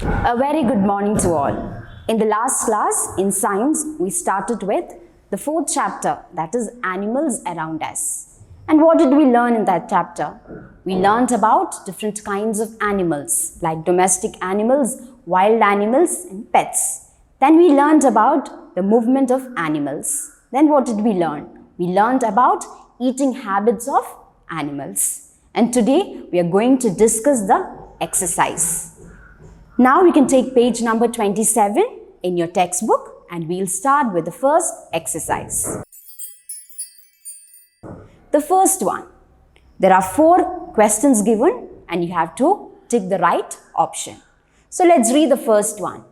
A very good morning to all. In the last class in science, we started with the fourth chapter, that is animals around us. And what did we learn in that chapter? We learned about different kinds of animals like domestic animals, wild animals and pets. Then we learned about the movement of animals. Then what did we learn? We learned about eating habits of animals. And today we are going to discuss the exercise. Now we can take page number 27 in your textbook and we'll start with the first exercise. The first one, there are 4 questions given and you have to tick the right option. So let's read the first one.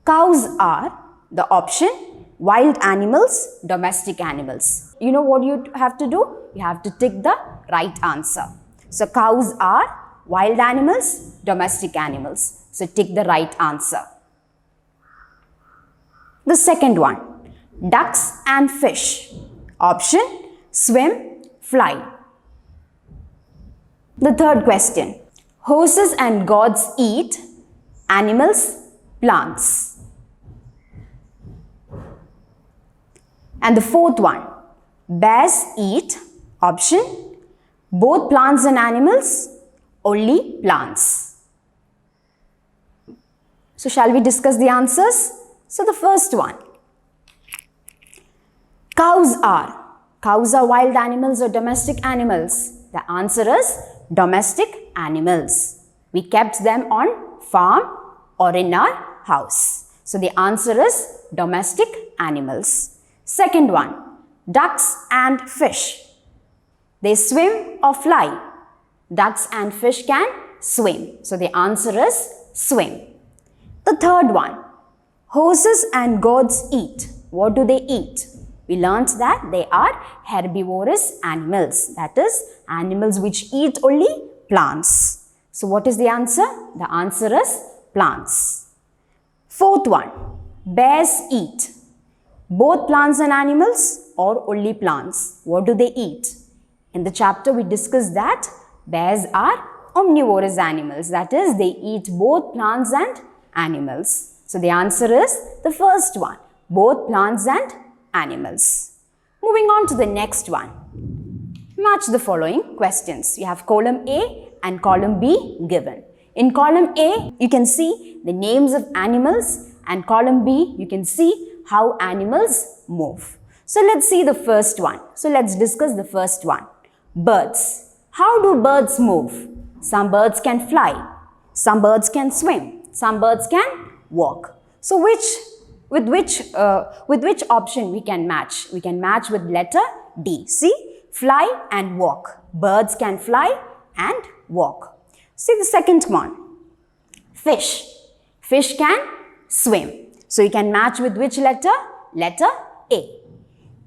Cows are the option wild animals, domestic animals. You know what you have to do? You have to tick the right answer. So cows are wild animals, domestic animals. So tick the right answer. The second one, ducks and fish. Option, swim, fly. The third question, horses and goats eat, animals, plants. And the fourth one, bears eat, option, both plants and animals, only plants. So shall we discuss the answers? So the first one, cows are wild animals or domestic animals? The answer is domestic animals. We kept them on farm or in our house. So the answer is domestic animals. Second one, ducks and fish. They swim or fly? Ducks and fish can swim. So the answer is swim. The third one, horses and goats eat. What do they eat? We learnt that they are herbivorous animals. That is, animals which eat only plants. So what is the answer? The answer is plants. Fourth one, bears eat. Both plants and animals or only plants? What do they eat? In the chapter we discussed that bears are omnivorous animals. That is, they eat both plants and animals. So the answer is the first one, both plants and animals. Moving on to the next one. Match the following questions. You have column A and column B given. In column A, you can see the names of animals, and column B, you can see how animals move. So let's see the first one. So let's discuss the first one. Birds. How do birds move? Some birds can fly. Some birds can swim. Some birds can walk. So with which option we can match? We can match with letter D. See, fly and walk. Birds can fly and walk. See the second one, fish. Fish can swim. So you can match with which letter? Letter A.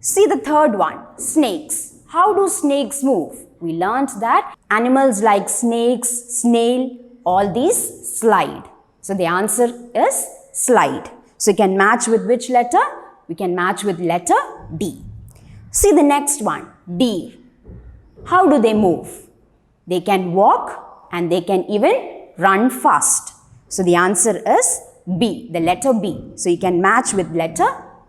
See the third one, snakes. How do snakes move? We learnt that animals like snakes, snail, all these slide. So the answer is slide. So you can match with which letter? We can match with letter D. See the next one, deer. How do they move? They can walk and they can even run fast. So the answer is B, the letter B. So you can match with letter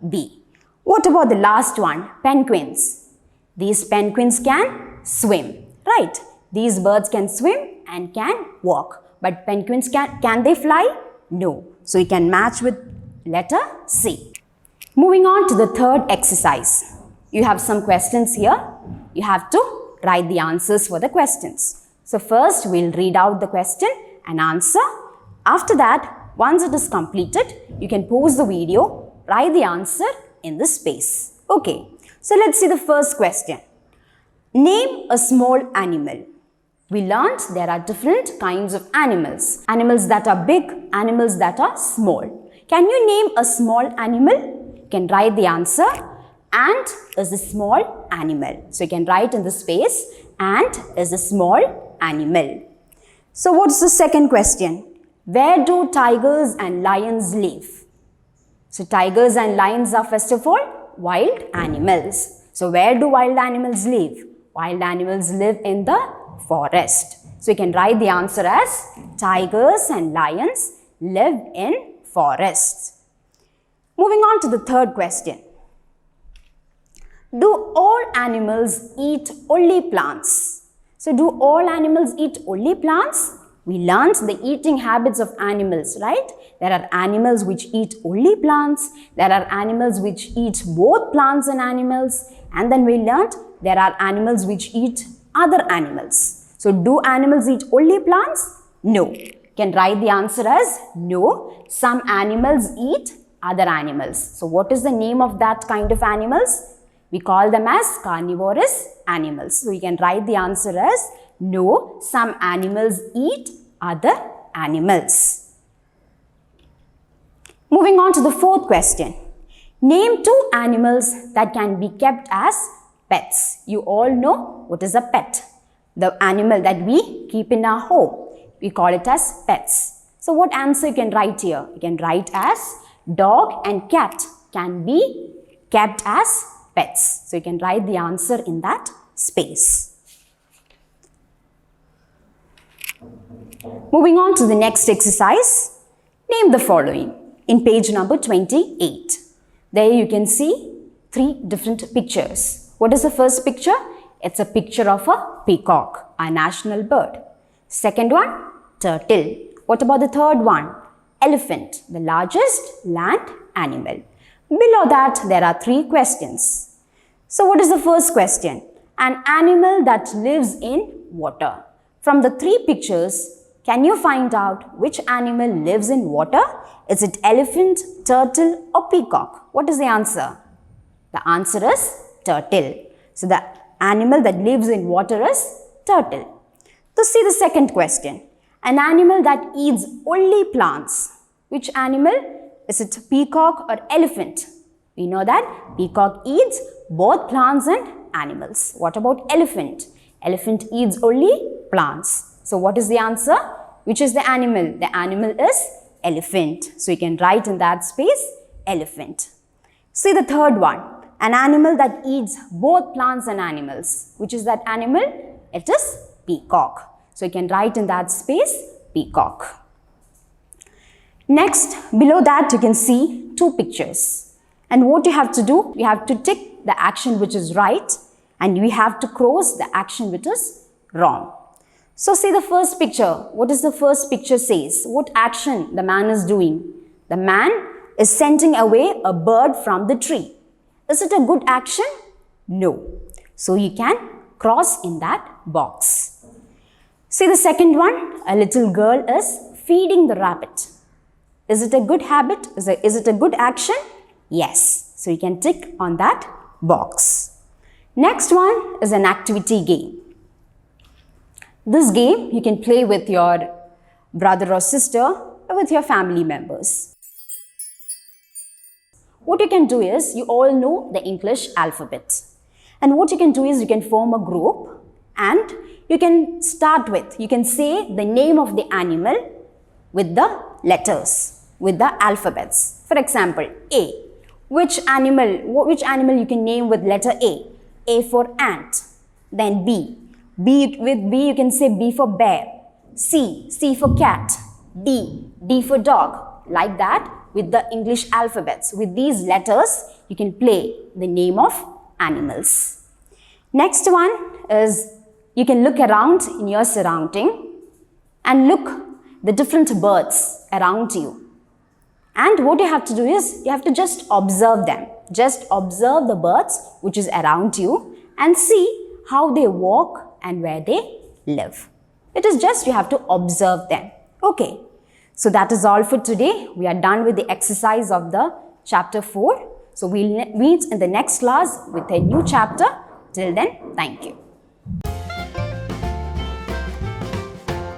B. What about the last one, penguins? These penguins can swim, right? These birds can swim and can walk. But penguins can they fly? No. So you can match with letter C. Moving on to the third exercise. You have some questions here. You have to write the answers for the questions. So first we'll read out the question and answer. After that, once it is completed, you can pause the video, write the answer in the space. Okay. So let's see the first question. Name a small animal. We learned there are different kinds of animals. Animals that are big, animals that are small. Can you name a small animal? You can write the answer. Ant is a small animal. So you can write in the space, ant is a small animal. So what's the second question? Where do tigers and lions live? So tigers and lions are first of all wild animals. So where do wild animals live? Wild animals live in the forest. So you can write the answer as tigers and lions live in forests? Moving on to the third question. Do all animals eat only plants? So do all animals eat only plants? We learned the eating habits of animals, right? There are animals which eat only plants. There are animals which eat both plants and animals. And then we learned there are animals which eat other animals. So do animals eat only plants? No. You can write the answer as no. Some animals eat other animals. So what is the name of that kind of animals? We call them as carnivorous animals. So you can write the answer as no, some animals eat other animals. Moving on to the fourth question. Name 2 animals that can be kept as pets. You all know what is a pet. The animal that we keep in our home. We call it as pets. So what answer you can write here? You can write as dog and cat can be kept as pets. So you can write the answer in that space. Moving on to the next exercise. Name the following in page number 28. There you can see 3 different pictures. What is the first picture? It's a picture of a peacock, our national bird. Second one, turtle. What about the third one? Elephant, the largest land animal. Below that, there are 3 questions. So what is the first question? An animal that lives in water. From the 3 pictures, can you find out which animal lives in water? Is it elephant, turtle or peacock? What is the answer? The answer is turtle. So the animal that lives in water is turtle. So see the second question. An animal that eats only plants. Which animal? Is it peacock or elephant? We know that peacock eats both plants and animals. What about elephant? Elephant eats only plants. So what is the answer? Which is the animal? The animal is elephant. So you can write in that space elephant. See the third one. An animal that eats both plants and animals. Which is that animal? It is peacock. So you can write in that space peacock. Next, below that you can see 2 pictures. And what you have to do, you have to tick the action which is right and we have to cross the action which is wrong. So see the first picture. What does the first picture says? What action the man is doing? The man is sending away a bird from the tree. Is it a good action? No. So you can cross in that box. See the second one. A little girl is feeding the rabbit. Is it a good habit? Is it a good action? Yes. So you can tick on that box. Next one is an activity game. This game you can play with your brother or sister or with your family members. What you can do is, you all know the English alphabet. And what you can do is, you can form a group and you can start with, you can say the name of the animal with the letters, with the alphabets. For example, A. Which animal you can name with letter A? A for ant. Then B. With B you can say B for bear. C for cat. D for dog. Like that with the English alphabets. With these letters you can play the name of animals. Next one is, you can look around in your surrounding and look the different birds around you. And what you have to do is, you have to just observe them. Just observe the birds which is around you and see how they walk and where they live. It is just you have to observe them. Okay. So that is all for today. We are done with the exercise of the chapter 4. So we'll meet in the next class with a new chapter. Till then, thank you.